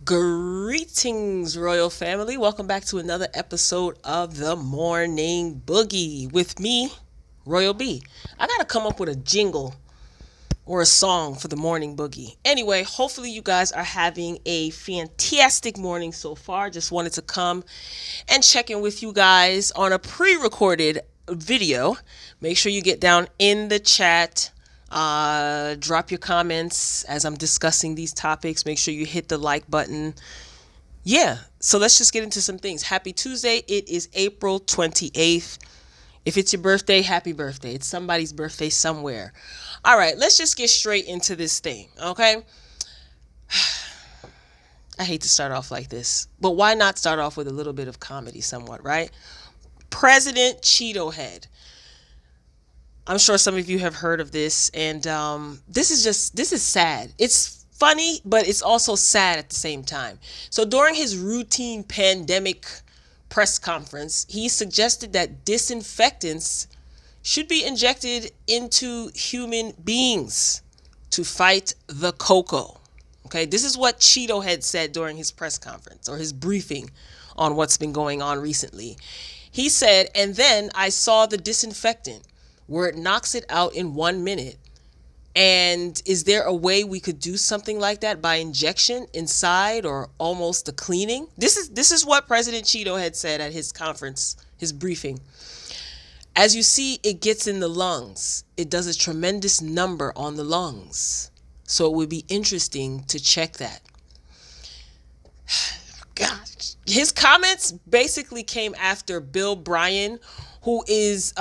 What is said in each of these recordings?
Greetings, royal family. Welcome back to another episode of the Morning Boogie with me, Royal B. I gotta come up with a jingle or a song for the Morning Boogie. Anyway, hopefully you guys are having a fantastic morning so far. Just wanted to come and check in with you guys on a pre-recorded video. Make sure you get down in the chat. Drop your comments as I'm discussing these topics. Make sure you hit the like button. Yeah, so let's just get into some things. Happy Tuesday. It is April 28th. If it's your birthday, happy birthday. It's somebody's birthday somewhere. All right, let's just get straight into this thing, okay? I hate to start off like this, but why not start off with a little bit of comedy somewhat, right? President Cheeto Head. I'm sure some of you have heard of this, and this is sad. It's funny, but it's also sad at the same time. So during his routine pandemic press conference, he suggested that disinfectants should be injected into human beings to fight the cocoa. Okay, this is what Cheeto had said during his press conference or his briefing on what's been going on recently. He said, and then I saw the disinfectant where it knocks it out in 1 minute. And is there a way we could do something like that by injection inside or almost a cleaning? This is what President Cheeto had said at his conference, his briefing. As you see, it gets in the lungs. It does a tremendous number on the lungs. So it would be interesting to check that. Gosh. His comments basically came after Bill Bryan, who is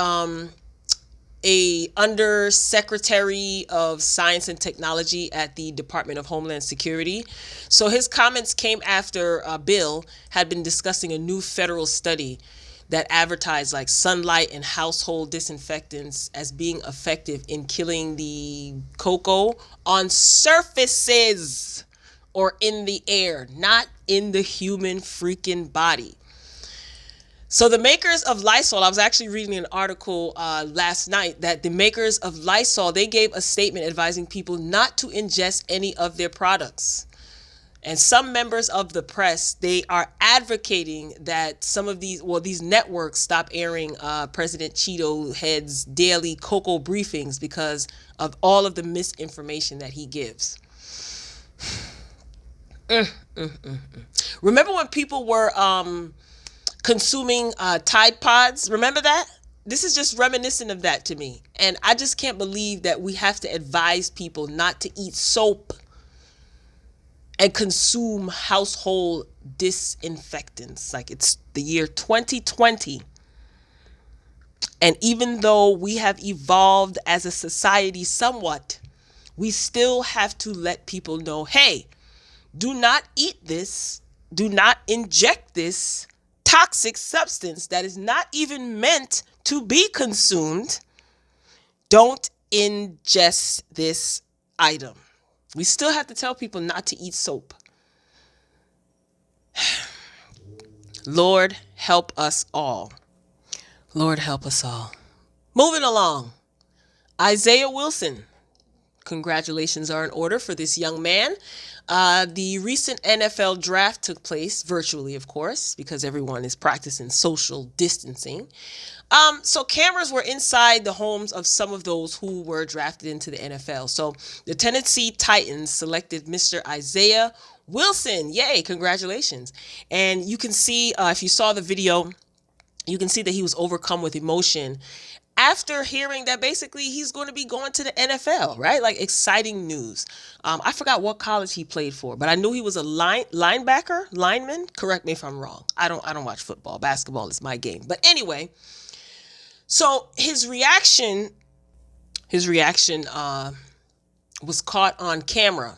a undersecretary of science and technology at the Department of Homeland Security. So his comments came after Bill had been discussing a new federal study that advertised like sunlight and household disinfectants as being effective in killing the cocoa on surfaces or in the air, not in the human freaking body. So the makers of Lysol, I was actually reading an article last night that the makers of Lysol, they gave a statement advising people not to ingest any of their products. And some members of the press, they are advocating that some of these networks stop airing President Cheeto Head's daily cocoa briefings because of all of the misinformation that he gives. Remember when people were consuming Tide Pods? Remember that? This is just reminiscent of that to me. And I just can't believe that we have to advise people not to eat soap and consume household disinfectants. Like it's the year 2020. And even though we have evolved as a society somewhat, we still have to let people know, hey, do not eat this. Do not inject this toxic substance that is not even meant to be consumed. Don't ingest this item. We still have to tell people not to eat soap. Lord, help us all. Lord, help us all. Moving along. Isaiah Wilson. Congratulations are in order for this young man. The recent NFL draft took place virtually, of course, because everyone is practicing social distancing. So cameras were inside the homes of some of those who were drafted into the NFL. So the Tennessee Titans selected Mr. Isaiah Wilson. Yay, congratulations. And you can see, if you saw the video, you can see that he was overcome with emotion after hearing that basically he's going to be going to the NFL, right? Like exciting news. I forgot what college he played for, but I knew he was a lineman. Correct me if I'm wrong. I don't watch football. Basketball is my game. But anyway, so his reaction was caught on camera.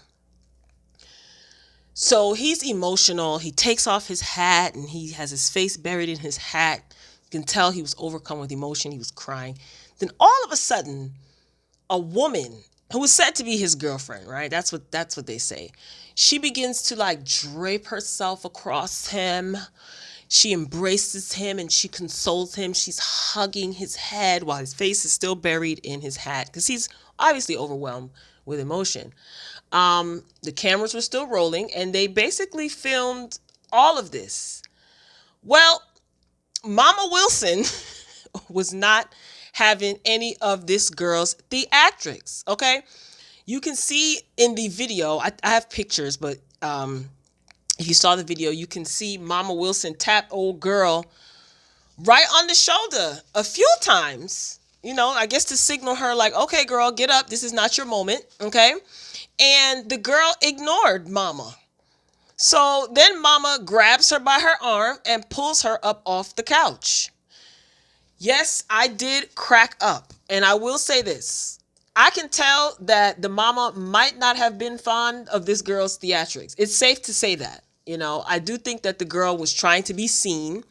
So he's emotional. He takes off his hat and he has his face buried in his hat. You can tell he was overcome with emotion. He was crying. Then all of a sudden, a woman who was said to be his girlfriend, right? That's what they say. She begins to like drape herself across him. She embraces him and she consoles him. She's hugging his head while his face is still buried in his hat because he's obviously overwhelmed with emotion. The cameras were still rolling, and they basically filmed all of this. Well, Mama Wilson was not having any of this girl's theatrics, okay? You can see in the video, I have pictures, but if you saw the video, you can see Mama Wilson tap old girl right on the shoulder a few times, I guess to signal her like, okay, girl, get up. This is not your moment, okay? And the girl ignored Mama. So then Mama grabs her by her arm and pulls her up off the couch. Yes, I did crack up. And I will say this. I can tell that the mama might not have been fond of this girl's theatrics. It's safe to say that. I do think that the girl was trying to be seen.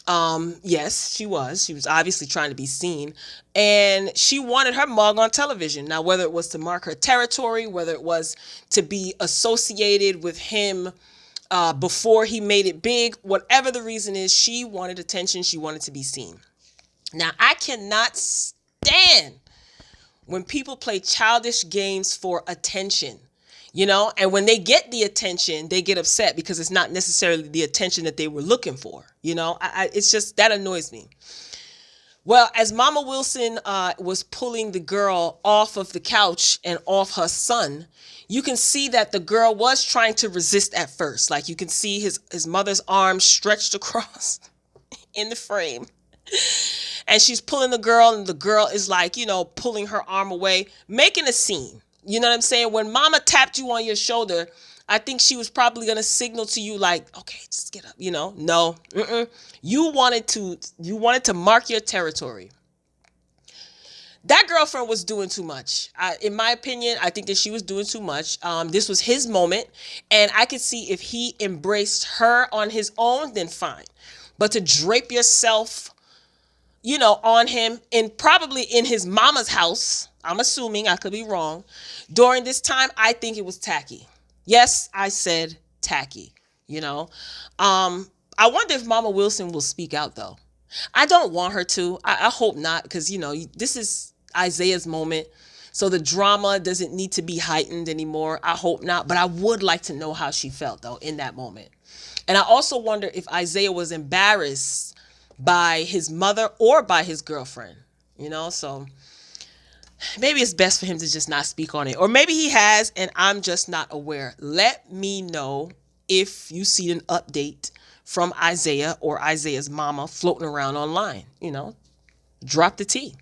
Yes, she was. She was obviously trying to be seen. And she wanted her mug on television. Now, whether it was to mark her territory, whether it was to be associated with him before he made it big, whatever the reason is, she wanted attention. She wanted to be seen. Now, I cannot stand when people play childish games for attention, and when they get the attention, they get upset because it's not necessarily the attention that they were looking for. It's just, that annoys me. Well, as Mama Wilson was pulling the girl off of the couch and off her son, you can see that the girl was trying to resist at first. Like, you can see his mother's arm stretched across in the frame. And she's pulling the girl, and the girl is like, pulling her arm away, making a scene. You know what I'm saying? When Mama tapped you on your shoulder, I think she was probably going to signal to you like, okay, just get up, No, You wanted to mark your territory. That girlfriend was doing too much. In my opinion, I think that she was doing too much. This was his moment, and I could see if he embraced her on his own, then fine. But to drape yourself on him, probably in his mama's house, I'm assuming, I could be wrong, during this time, I think it was tacky. Yes, I said tacky, I wonder if Mama Wilson will speak out, though. I don't want her to. I hope not, because, this is Isaiah's moment, so the drama doesn't need to be heightened anymore. I hope not, but I would like to know how she felt, though, in that moment. And I also wonder if Isaiah was embarrassed by his mother or by his girlfriend, so maybe it's best for him to just not speak on it. Or maybe he has, and I'm just not aware. Let me know if you see an update from Isaiah or Isaiah's mama floating around online. Drop the tea.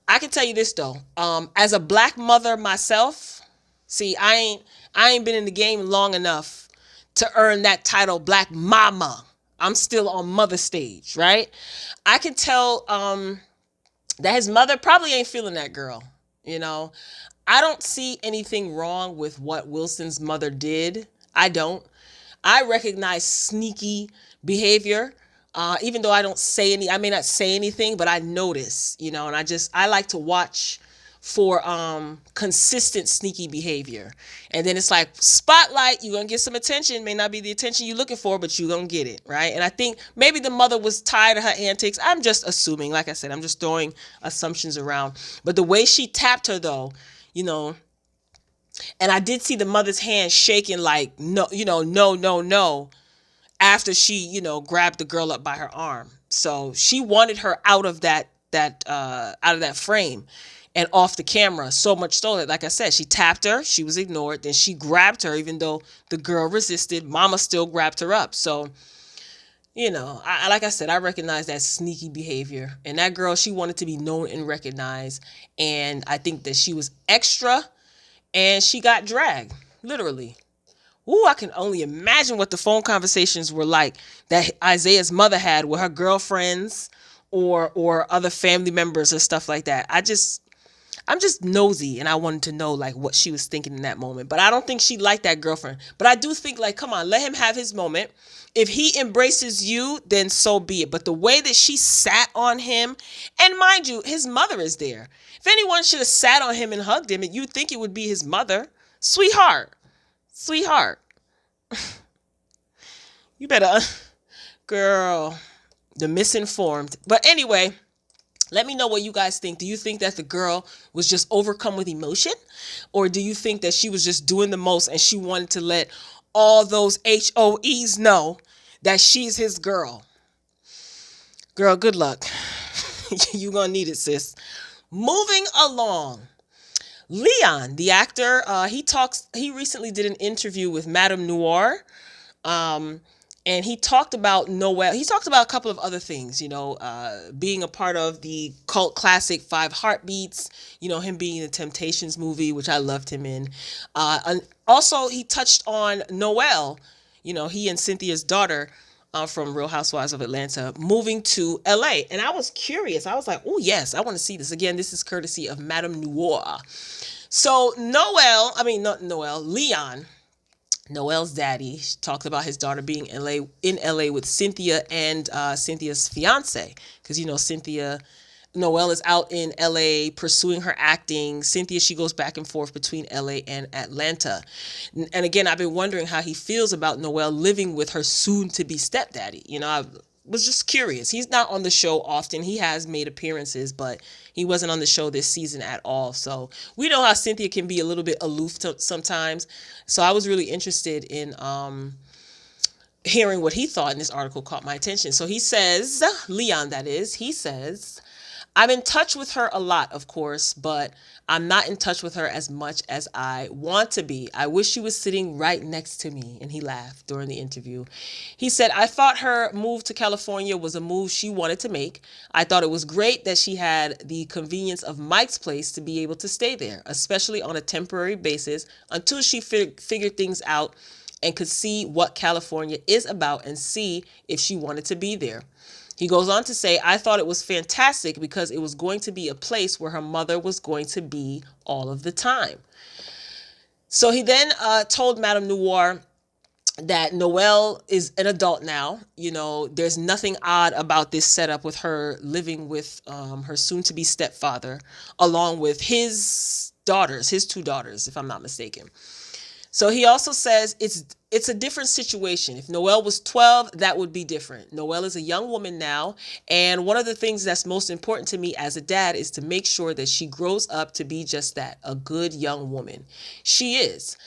I can tell you this, though. As a black mother myself, see, I ain't been in the game long enough to earn that title, Black Mama. I'm still on mother stage, right? I can tell that his mother probably ain't feeling that girl, I don't see anything wrong with what Wilson's mother did. I don't. I recognize sneaky behavior, even though I may not say anything, but I notice, and I like to watch for consistent sneaky behavior. And then it's like, spotlight, you're going to get some attention. May not be the attention you're looking for, but you're going to get it, right? And I think maybe the mother was tired of her antics. I'm just assuming. Like I said, I'm just throwing assumptions around. But the way she tapped her, though, and I did see the mother's hand shaking like, no, no, after she, grabbed the girl up by her arm. So she wanted her out of that frame and off the camera, so much so that, like I said, she tapped her, she was ignored, then she grabbed her, even though the girl resisted, Mama still grabbed her up. So, like I said, I recognize that sneaky behavior. And that girl, she wanted to be known and recognized. And I think that she was extra, and she got dragged, literally. Ooh, I can only imagine what the phone conversations were like that Isaiah's mother had with her girlfriends or other family members or stuff like that. I'm just nosy, and I wanted to know like what she was thinking in that moment. But I don't think she liked that girlfriend. But I do think, like, come on, let him have his moment. If he embraces you, then so be it. But the way that she sat on him, and mind you, his mother is there. If anyone should have sat on him and hugged him, you'd think it would be his mother. Sweetheart. You better, girl, the misinformed. But anyway, Let me know what you guys think. Do you think that the girl was just overcome with emotion? Or do you think that she was just doing the most and she wanted to let all those HOEs know that she's his girl? Girl, good luck. You're going to need it, sis. Moving along. Leon, the actor, he recently did an interview with Madame Noir. And he talked about Noel. He talked about a couple of other things, being a part of the cult classic Five Heartbeats, him being in the Temptations movie, which I loved him in. And also, he touched on Noel, he and Cynthia's daughter from Real Housewives of Atlanta moving to LA. And I was curious. I was like, oh, yes, I want to see this. Again, this is courtesy of Madame Noir. So Leon, Noel's daddy, talked about his daughter being in LA with Cynthia and Cynthia's fiance. Because, Noel is out in LA pursuing her acting. Cynthia, she goes back and forth between LA and Atlanta. And again, I've been wondering how he feels about Noel living with her soon-to-be stepdaddy. I was just curious. He's not on the show often. He has made appearances, but he wasn't on the show this season at all. So we know how Cynthia can be a little bit aloof sometimes. So I was really interested in hearing what he thought, and this article caught my attention. So he says, Leon, that is, he says, I'm in touch with her a lot, of course, but I'm not in touch with her as much as I want to be. I wish she was sitting right next to me. And he laughed during the interview. He said, I thought her move to California was a move she wanted to make. I thought it was great that she had the convenience of Mike's place to be able to stay there, especially on a temporary basis until she figured things out and could see what California is about and see if she wanted to be there. He goes on to say, I thought it was fantastic because it was going to be a place where her mother was going to be all of the time. So he then told Madame Noir that Noel is an adult now. There's nothing odd about this setup with her living with her soon-to-be stepfather, along with his two daughters, if I'm not mistaken. So he also says it's a different situation. If Noel was 12, that would be different. Noel is a young woman now, and one of the things that's most important to me as a dad is to make sure that she grows up to be just that, a good young woman. She is.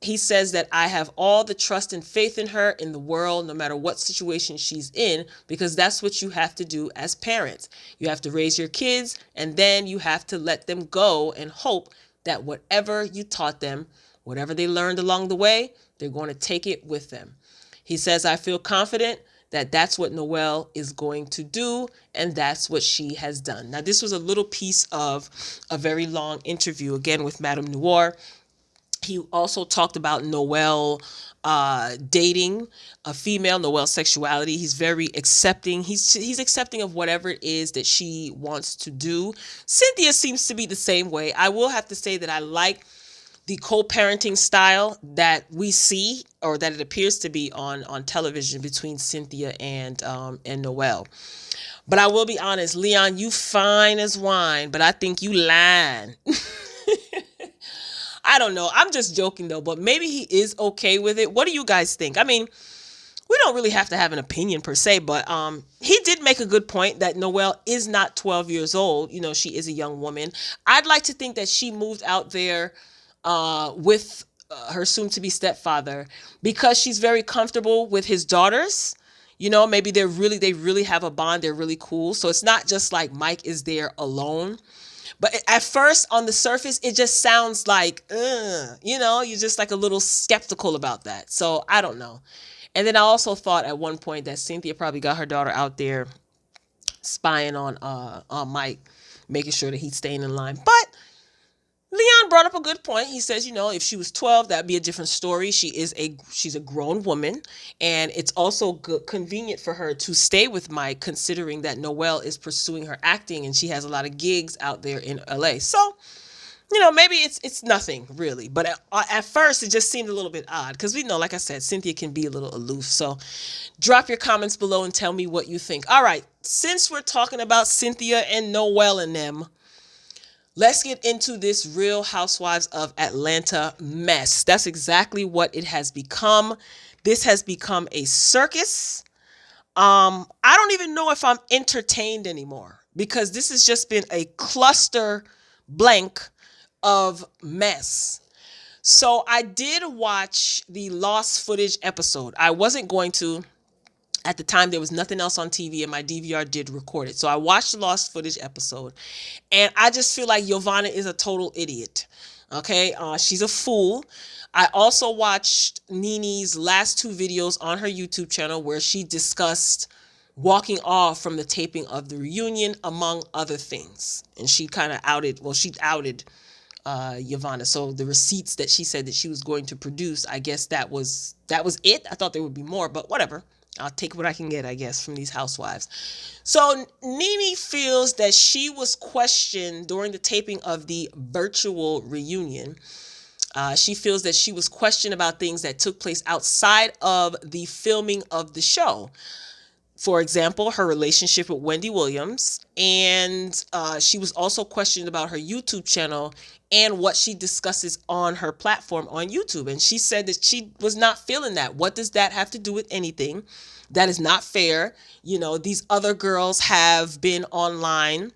He says that I have all the trust and faith in her in the world, no matter what situation she's in, because that's what you have to do as parents. You have to raise your kids, and then you have to let them go and hope that whatever you taught them, whatever they learned along the way, they're going to take it with them. He says, I feel confident that that's what Noel is going to do, and that's what she has done. Now, this was a little piece of a very long interview, again, with Madame Noir. He also talked about Noel dating a female, Noel's sexuality. He's very accepting. He's accepting of whatever it is that she wants to do. Cynthia seems to be the same way. I will have to say that I like the co-parenting style that we see, or that it appears to be on television between Cynthia and Noel. But I will be honest, Leon, you fine as wine, but I think you lying. I don't know. I'm just joking though, but maybe he is okay with it. What do you guys think? I mean, we don't really have to have an opinion per se, but he did make a good point that Noel is not 12 years old. She is a young woman. I'd like to think that she moved out there with her soon-to-be stepfather because she's very comfortable with his daughters. Maybe they really have a bond. They're really cool. So it's not just like Mike is there alone. But at first, on the surface, it just sounds like, you're just like a little skeptical about that. So I don't know. And then I also thought at one point that Cynthia probably got her daughter out there spying on Mike, making sure that he's staying in line. But Leon brought up a good point. He says, if she was 12, that'd be a different story. She's a grown woman, and it's also convenient for her to stay with Mike, considering that Noel is pursuing her acting and she has a lot of gigs out there in LA. So, maybe it's nothing really. But at first, it just seemed a little bit odd because we know, like I said, Cynthia can be a little aloof. So drop your comments below and tell me what you think. All right, since we're talking about Cynthia and Noel and them, let's get into this Real Housewives of Atlanta mess. That's exactly what it has become. This has become a circus. I don't even know if I'm entertained anymore. because this has just been a cluster blank of mess. So I did watch the lost footage episode. I wasn't going to. At the time, there was nothing else on TV, and my DVR did record it. So I watched the lost footage episode, and I just feel like Giovanna is a total idiot. Okay, she's a fool. I also watched Nini's last 2 videos on her YouTube channel where she discussed walking off from the taping of the reunion, among other things. And she kind of outed Giovanna. So the receipts that she said that she was going to produce, I guess that was it. I thought there would be more, but whatever. I'll take what I can get, I guess, from these housewives. So Nene feels that she was questioned during the taping of the virtual reunion. She feels that she was questioned about things that took place outside of the filming of the show. For example, her relationship with Wendy Williams. And she was also questioned about her YouTube channel and what she discusses on her platform on YouTube. And she said that she was not feeling that. What does that have to do with anything? That is not fair. You know, these other girls have been online,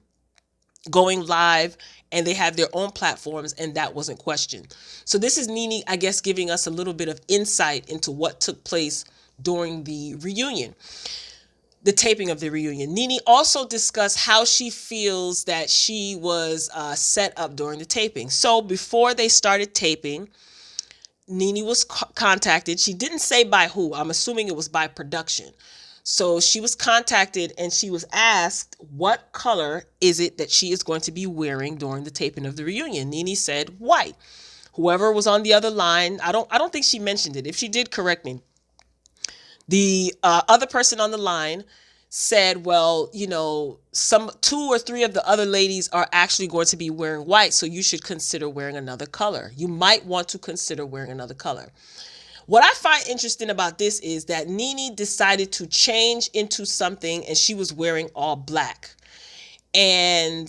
going live, and they have their own platforms, and that wasn't questioned. So this is Nene, I guess, giving us a little bit of insight into what took place during the reunion. The taping of the reunion. Nene also discussed how she feels that she was set up during the taping. So before they started taping, Nene was contacted. She didn't say by who. I'm assuming it was by production. So she was contacted and she was asked what color is it that she is going to be wearing during the taping of the reunion. Nene said white. Whoever was on the other line, I don't think she mentioned it. If she did, correct me. The other person on the line said, well, you know, 2 or 3 of the other ladies are actually going to be wearing white, so you should consider wearing another color. You might want to consider wearing another color. What I find interesting about this is that Nene decided to change into something, and she was wearing all black. And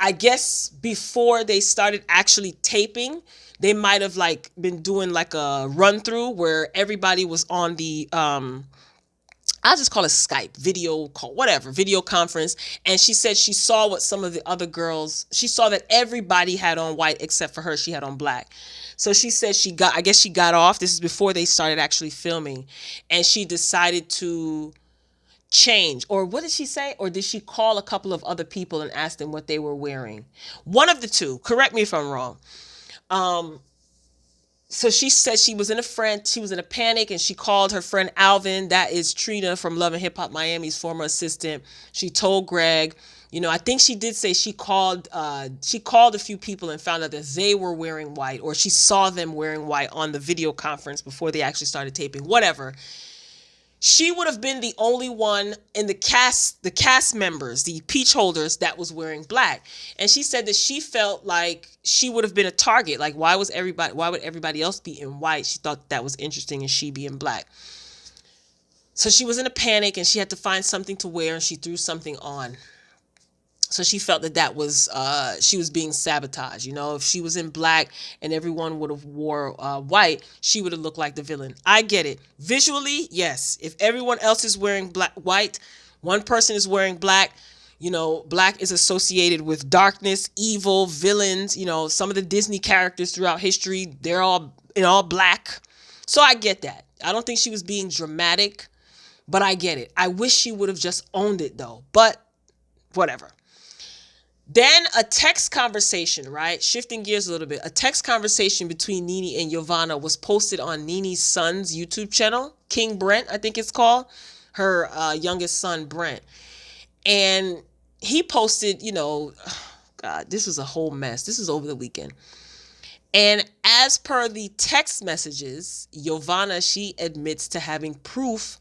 I guess before they started actually taping, they might have been doing a run through where everybody was on the I'll just call it Skype, video call, whatever, video conference. And she said she saw what some of the other girls, she saw that everybody had on white except for her. She had on black. So she said I guess she got off. This is before they started actually filming. And she decided to change. Or what did she say? Or did she call a couple of other people and ask them what they were wearing? One of the two. Correct me if I'm wrong. So she said she was in a panic, and she called her friend Alvin. That is Trina from Love and Hip Hop Miami's former assistant. She told Greg, you know, I think she did say she called a few people and found out that they were wearing white, or she saw them wearing white on the video conference before they actually started taping, whatever. She would have been the only one in the cast members, the peach holders, that was wearing black. And she said that she felt like she would have been a target. Like, why would everybody else be in white? She thought that was interesting, and she be in black. So she was in a panic, and she had to find something to wear, and she threw something on. So she felt that was, she was being sabotaged. You know, if she was in black and everyone would have wore white, she would have looked like the villain. I get it. Visually, yes. If everyone else is wearing white, one person is wearing black, you know, black is associated with darkness, evil, villains. You know, some of the Disney characters throughout history, they're all in all black. So I get that. I don't think she was being dramatic, but I get it. I wish she would have just owned it though, but whatever. Then a text conversation, right? Shifting gears a little bit. A text conversation between Nene and Giovanna was posted on Nene's son's YouTube channel, King Brent, I think it's called, her youngest son, Brent. And he posted, you know, God, this was a whole mess. This was over the weekend. And as per the text messages, Giovanna, she admits to having proof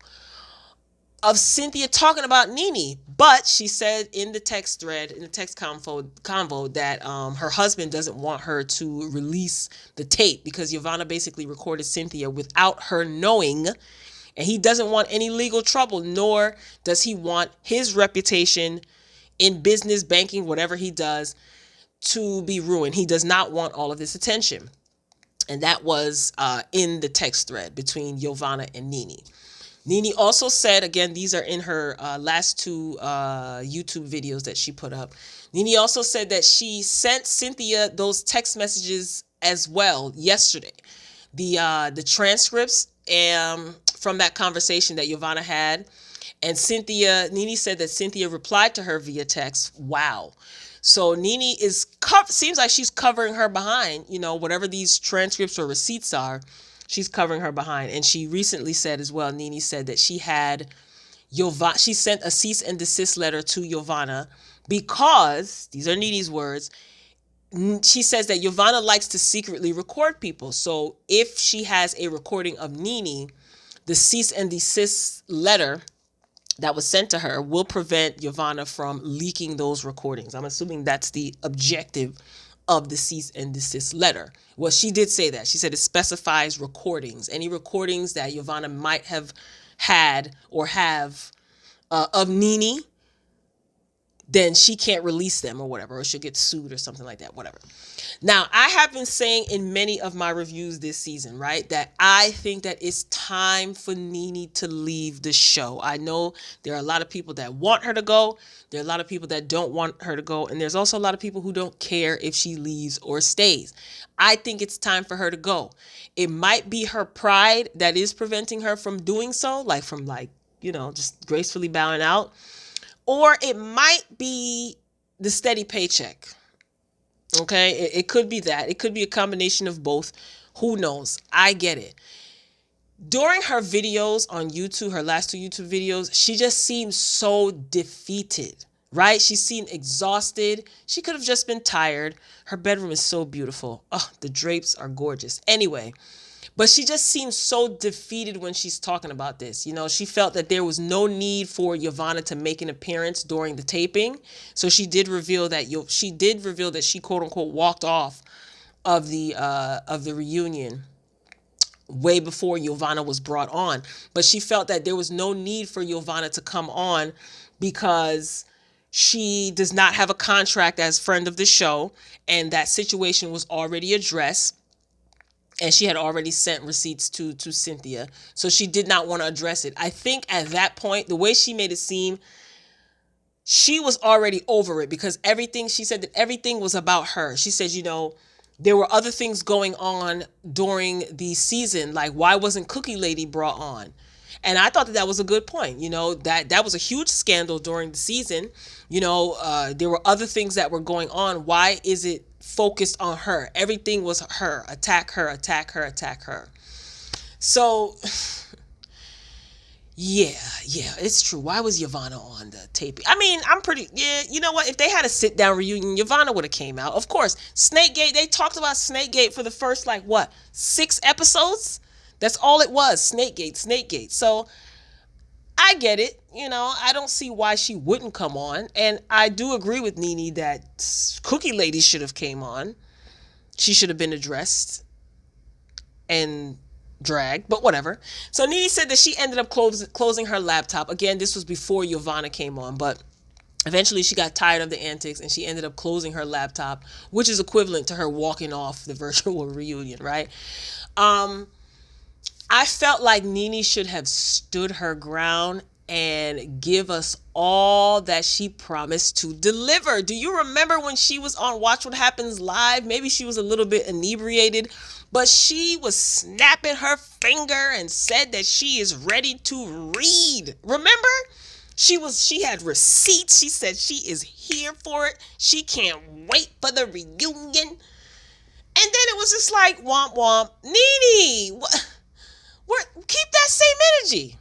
of Cynthia talking about Nene, but she said in the text thread, in the text convo that her husband doesn't want her to release the tape because Giovanna basically recorded Cynthia without her knowing, and he doesn't want any legal trouble, nor does he want his reputation in business, banking, whatever he does, to be ruined. He does not want all of this attention. And that was in the text thread between Giovanna and Nene. Nene also said, again, these are in her last two YouTube videos that she put up. Nene also said that she sent Cynthia those text messages as well yesterday. The transcripts from that conversation that Yovanna had. And Nene said that Cynthia replied to her via text. Wow. So Nene seems like she's covering her behind, whatever these transcripts or receipts are. She's covering her behind. And she recently said as well, Nene said that she sent a cease and desist letter to Yovanna because, these are Nene's words, she says that Yovanna likes to secretly record people. So if she has a recording of Nene, the cease and desist letter that was sent to her will prevent Yovanna from leaking those recordings. I'm assuming that's the objective of the cease and desist letter. Well, she did say that. She said it specifies recordings. Any recordings that Yovanna might have had or have of Nene, then she can't release them or whatever, or she'll get sued or something like that, whatever. Now, I have been saying in many of my reviews this season, right, that I think that it's time for Nene to leave the show. I know there are a lot of people that want her to go. There are a lot of people that don't want her to go. And there's also a lot of people who don't care if she leaves or stays. I think it's time for her to go. It might be her pride that is preventing her from doing so, just gracefully bowing out. Or it might be the steady paycheck. Okay, it could be that. It could be a combination of both. Who knows? I get it. During her videos on YouTube, her last two YouTube videos, she just seems so defeated, right? She seemed exhausted. She could have just been tired. Her bedroom is so beautiful. Oh, the drapes are gorgeous. Anyway, but she just seems so defeated when she's talking about this. She felt that there was no need for Yovanna to make an appearance during the taping. So she did reveal that she quote unquote walked off of the reunion way before Yovanna was brought on. But she felt that there was no need for Yovanna to come on because she does not have a contract as friend of the show, and that situation was already addressed. And she had already sent receipts to Cynthia. So she did not want to address it. I think at that point, the way she made it seem, she was already over it because she said that everything was about her. She said, there were other things going on during the season. Like, why wasn't Cookie Lady brought on? And I thought that was a good point. That was a huge scandal during the season. There were other things that were going on. Why is it focused on her? Everything was her. Attack her, attack her, attack her. So, yeah, it's true. Why was Yovanna on the taping? I mean, you know what? If they had a sit-down reunion, Yovanna would have came out. Of course, Snakegate, they talked about Snakegate for the first, 6 episodes? That's all it was, Snakegate. So, I get it. I don't see why she wouldn't come on. And I do agree with Nene that Cookie Lady should have came on. She should have been addressed and dragged, but whatever. So Nene said that she ended up closing her laptop. Again, this was before Yovanna came on, but eventually she got tired of the antics and she ended up closing her laptop, which is equivalent to her walking off the virtual reunion, right? I felt like Nene should have stood her ground and give us all that she promised to deliver. Do you remember when she was on Watch What Happens Live? Maybe she was a little bit inebriated, but she was snapping her finger and said that she is ready to read. Remember? She had receipts. She said she is here for it. She can't wait for the reunion. And then it was just like, womp womp. Nene, keep that same energy.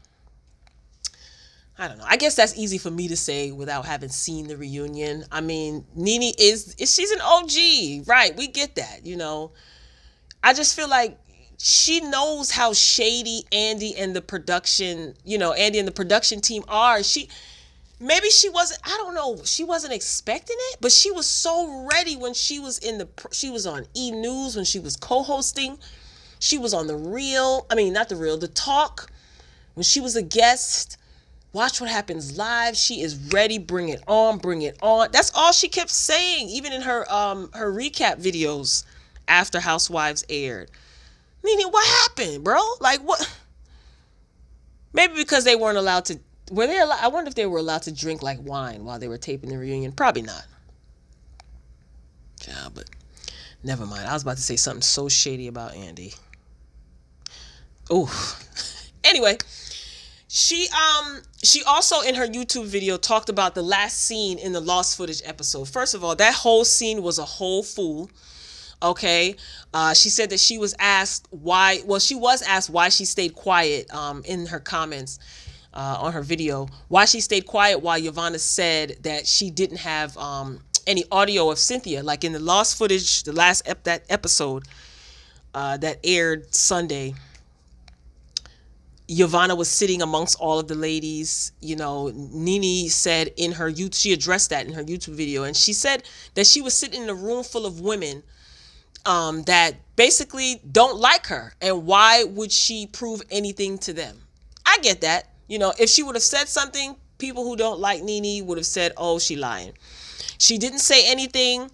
I don't know. I guess that's easy for me to say without having seen the reunion. I mean, Nene she's an OG, right? We get that, I just feel like she knows how shady Andy and the production team are. Maybe she wasn't, I don't know, she wasn't expecting it, but she was so ready when she was on E! News, when she was co-hosting. She was on The Talk, when she was a guest. Watch What Happens Live. She is ready. Bring it on. Bring it on. That's all she kept saying, even in her recap videos after Housewives aired. Nene, what happened, bro? Like, what? Maybe because they weren't allowed to. Were they allowed? I wonder if they were allowed to drink like wine while they were taping the reunion. Probably not. Yeah, but never mind. I was about to say something so shady about Andy. Oh. Anyway, she also in her YouTube video talked about the last scene in the lost footage episode. First of all, that whole scene was a whole fool. Okay. She said that she was asked why. Well, she was asked why she stayed quiet. In her comments. On her video, why she stayed quiet while Yvonne said that she didn't have any audio of Cynthia. Like in the lost footage, the last that episode that aired Sunday, Yvonne was sitting amongst all of the ladies. You know, Nene said in her YouTube, she addressed that in her YouTube video, and she said that she was sitting in a room full of women that basically don't like her, and why would she prove anything to them? I get that. You know, if she would have said something, people who don't like Nene would have said, oh, she lying. She didn't say anything.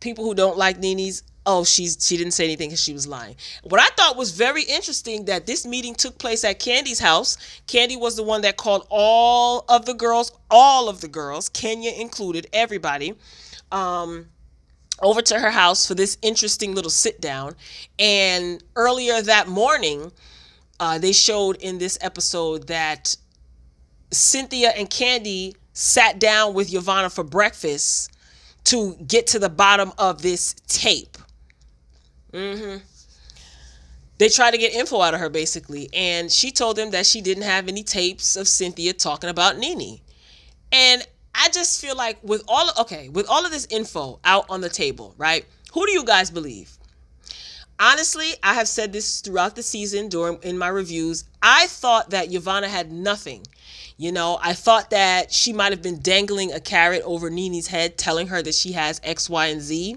People who don't like Nene's, oh, she didn't say anything because she was lying. What I thought was very interesting, that this meeting took place at Candy's house. Candy was the one that called all of the girls, Kenya included, everybody, over to her house for this interesting little sit down. And earlier that morning, they showed in this episode that Cynthia and Candy sat down with Yvonne for breakfast to get to the bottom of this tape. They tried to get info out of her, basically. And she told them that she didn't have any tapes of Cynthia talking about Nene. And I just feel like with all of this info out on the table, right? Who do you guys believe? Honestly, I have said this throughout the season in my reviews. I thought that Yvonne had nothing. You know, I thought that she might have been dangling a carrot over Nene's head, telling her that she has X, Y, and Z.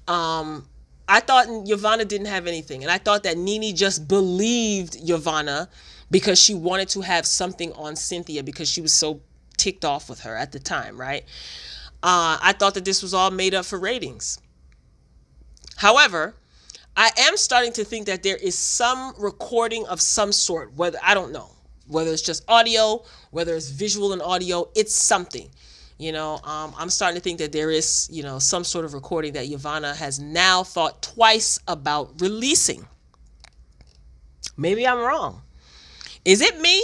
I thought Yvonne didn't have anything. And I thought that Nene just believed Yvonne because she wanted to have something on Cynthia because she was so ticked off with her at the time, right? I thought that this was all made up for ratings. However, I am starting to think that there is some recording of some sort, I don't know, whether it's just audio, whether it's visual and audio, it's something, you know. I'm starting to think that there is, you know, some sort of recording that Yvonne has now thought twice about releasing. Maybe I'm wrong. Is it me?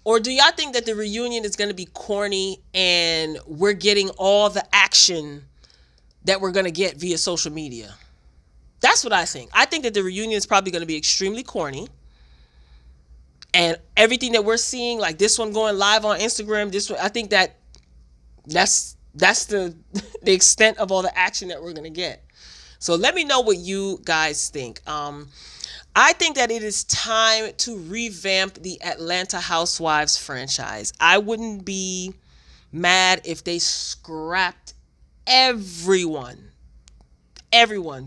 Or do y'all think that the reunion is going to be corny and we're getting all the action that we're going to get via social media? That's what I think. I think that the reunion is probably going to be extremely corny. And everything that we're seeing, like this one going live on Instagram, this one, I think that's the extent of all the action that we're going to get. So let me know what you guys think. I think that it is time to revamp the Atlanta Housewives franchise. I wouldn't be mad if they scrapped everyone.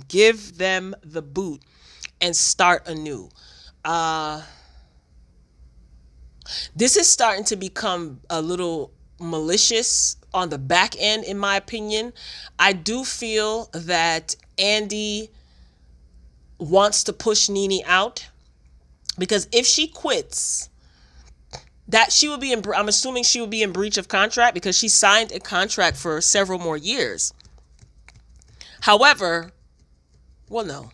Give them the boot and start anew. This is starting to become a little malicious on the back end, in my opinion. I do feel that Andy wants to push Nene out, because if she quits, that she will be I'm assuming she will be in breach of contract, because she signed a contract for several more years. However, well, no,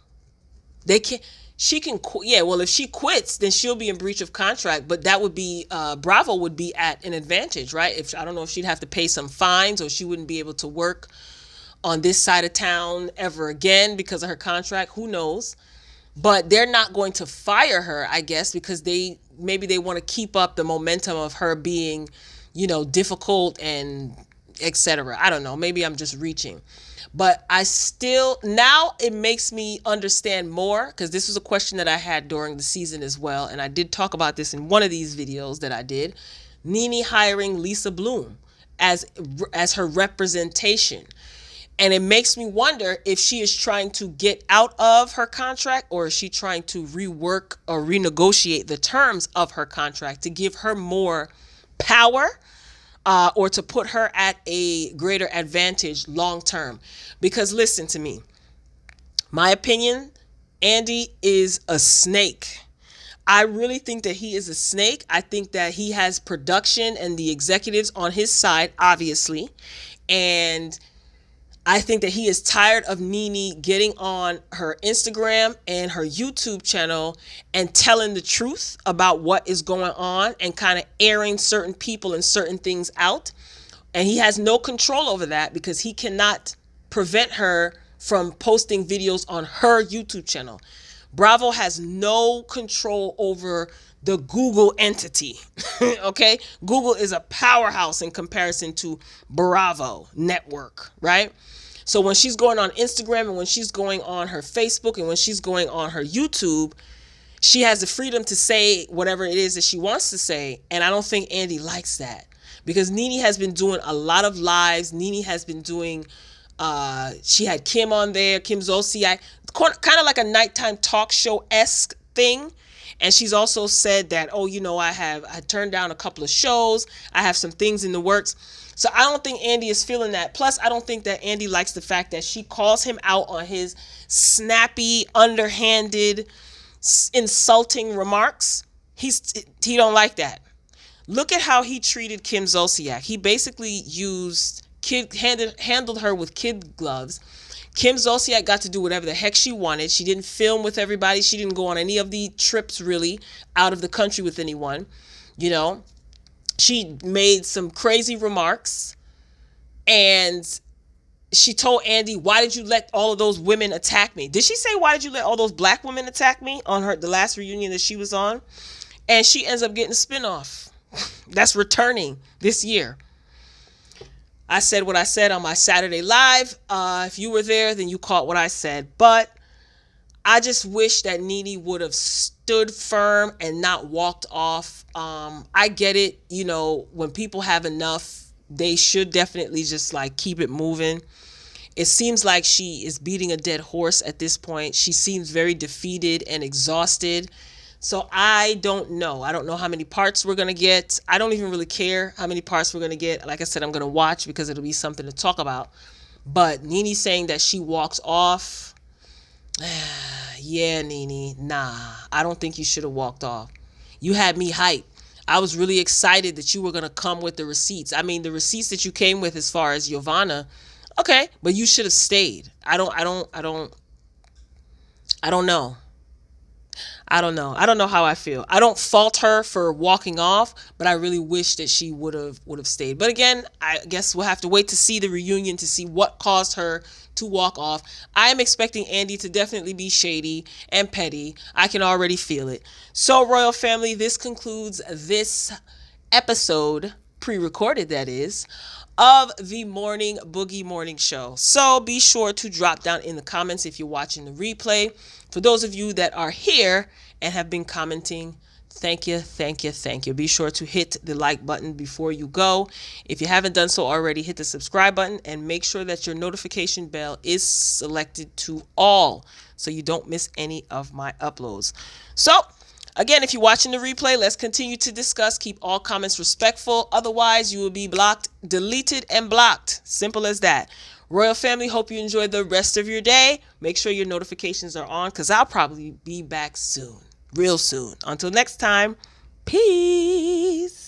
they can't. She can quit. Yeah, well, if she quits, then she'll be in breach of contract. But that would be Bravo would be at an advantage, right? If I don't know if she'd have to pay some fines, or she wouldn't be able to work on this side of town ever again because of her contract. Who knows? But they're not going to fire her, I guess, because maybe they want to keep up the momentum of her being, you know, difficult and etc. I don't know. Maybe I'm just reaching. But now it makes me understand more, because this was a question that I had during the season as well. And I did talk about this in one of these videos that I did. Nene hiring Lisa Bloom as her representation. And it makes me wonder if she is trying to get out of her contract, or is she trying to rework or renegotiate the terms of her contract to give her more power, or to put her at a greater advantage long term. Because listen to me, my opinion, Andy is a snake. I really think that he is a snake. I think that he has production and the executives on his side, obviously. And I think that he is tired of Nene getting on her Instagram and her YouTube channel and telling the truth about what is going on and kind of airing certain people and certain things out. And he has no control over that because he cannot prevent her from posting videos on her YouTube channel. Bravo has no control over the Google entity. Okay? Google is a powerhouse in comparison to Bravo network, right? So when she's going on Instagram and when she's going on her Facebook and when she's going on her YouTube, she has the freedom to say whatever it is that she wants to say. And I don't think Andy likes that because Nene has been doing a lot of lives. Nene has been doing, she had Kim on there, Kim Zolciak, kind of like a nighttime talk show-esque thing. And she's also said that, oh, you know, I turned down a couple of shows. I have some things in the works. So I don't think Andy is feeling that. Plus, I don't think that Andy likes the fact that she calls him out on his snappy, underhanded, insulting remarks. He don't like that. Look at how he treated Kim Zolciak. He basically handled her with kid gloves. Kim Zolciak got to do whatever the heck she wanted. She didn't film with everybody. She didn't go on any of the trips really out of the country with anyone, you know. She made some crazy remarks and she told Andy, why did you let all of those women attack me? Did she say, why did you let all those black women attack me on the last reunion that she was on? And she ends up getting a spinoff that's returning this year. I said what I said on my Saturday Live. If you were there, then you caught what I said. But I just wish that Nene would have stood firm and not walked off. I get it. You know, when people have enough, they should definitely just like keep it moving. It seems like she is beating a dead horse at this point. She seems very defeated and exhausted. So I don't know. I don't know how many parts we're going to get. I don't even really care how many parts we're going to get. Like I said, I'm going to watch because it'll be something to talk about. But Nene saying that she walks off. Yeah, Nene, nah, I don't think you should have walked off. You had me hyped. I was really excited that you were going to come with the receipts. I mean, the receipts that you came with as far as Giovanna, okay, but you should have stayed. I don't know. I don't know how I feel. I don't fault her for walking off, but I really wish that she would have stayed. But again, I guess we'll have to wait to see the reunion to see what caused her to walk off. I am expecting Andy to definitely be shady and petty. I can already feel it. So, Royal Family, this concludes this episode, pre-recorded that is, of the Morning Boogie Morning Show. So be sure to drop down in the comments if you're watching the replay. For those of you that are here and have been commenting, thank you. Be sure to hit the like button before you go. If you haven't done so already, hit the subscribe button and make sure that your notification bell is selected to all so you don't miss any of my uploads. So, again, if you're watching the replay, let's continue to discuss. Keep all comments respectful. Otherwise, you will be blocked, deleted, and blocked. Simple as that. Royal Family, hope you enjoy the rest of your day. Make sure your notifications are on because I'll probably be back soon. Real soon. Until next time, peace.